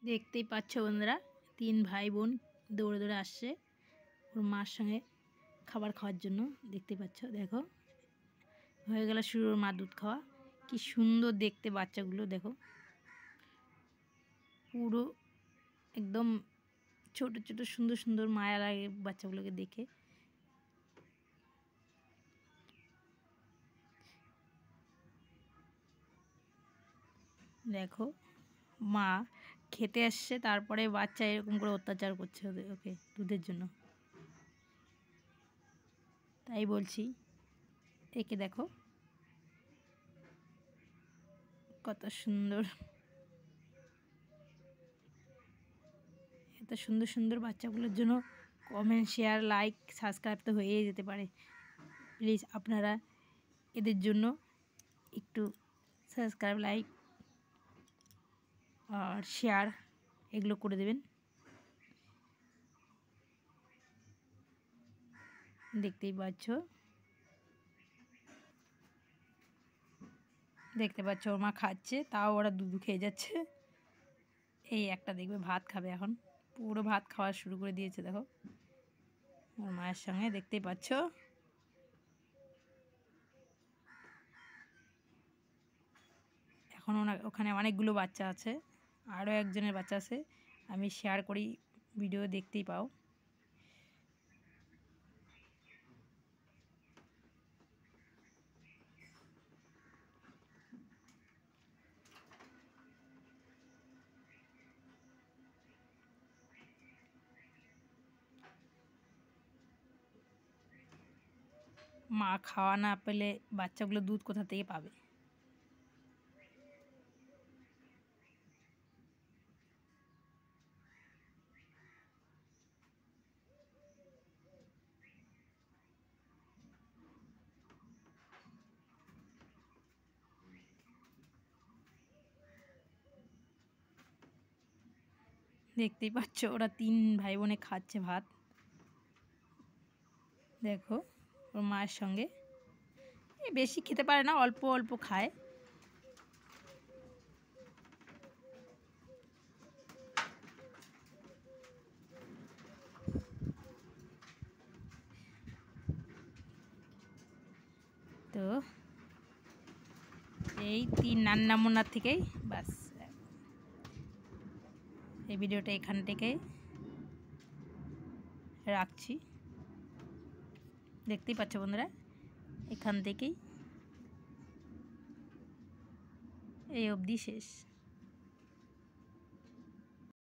দেখতেই পাচ্ছ বন্ধুরা, 3 ভাই বোন দৌড়ে দৌড়ে আসছে ওর মার সঙ্গে খাবার খাওয়ার জন্য। দেখতেই পাচ্ছ, দেখো হয়ে গেল শুরু ওর মা দুধ খাওয়া। কি সুন্দর দেখতে বাচ্চাগুলো, দেখো পুরো একদম ছোট ছোট সুন্দর সুন্দর, মায়া লাগে বাচ্চাগুলোকে দেখে। দেখো মা খেতে আসছে, তারপরে বাচ্চা এরকম করে অত্যাচার করছে ওকে দুধের জন্য। তাই বলছি, একে দেখো কত সুন্দর, এত সুন্দর সুন্দর বাচ্চাগুলোর জন্য কমেন্ট, শেয়ার, লাইক, সাবস্ক্রাইব তো হয়েই যেতে পারে। প্লিজ আপনারা এদের জন্য একটু সাবস্ক্রাইব, লাইক আর শেয়ার এগুলো করে দেবেন। দেখতে পাচ্ছ ওর মা খাচ্ছে, তাও ওরা দুধ খেয়ে যাচ্ছে। এই একটা দেখবে ভাত খাবে, এখন পুরো ভাত খাওয়া শুরু করে দিয়েছে। দেখো ওর মায়ের সঙ্গে, দেখতেই পাচ্ছ। এখন ওখানে অনেকগুলো বাচ্চা আছে, আরও একজনের বাচ্চা আছে। আমি শেয়ার করি, ভিডিও দেখতেই পাও। মা খাওয়া না পেলে বাচ্চাগুলো দুধ কোথা থেকে পাবে? দেখতেই পাচ্ছ ওরা 3 ভাই বোনে খাচ্ছে ভাত। দেখো ওর মায়ের সঙ্গে, বেশি খেতে পারে না, অল্প অল্প খায়। তো এই 3 নান্নামোনার থেকেই বাস, এই ভিডিওটা এখান থেকে রাখছি। দেখতেই পাচ্ছ বন্ধুরা, এখান থেকেই এই অবধি শেষ।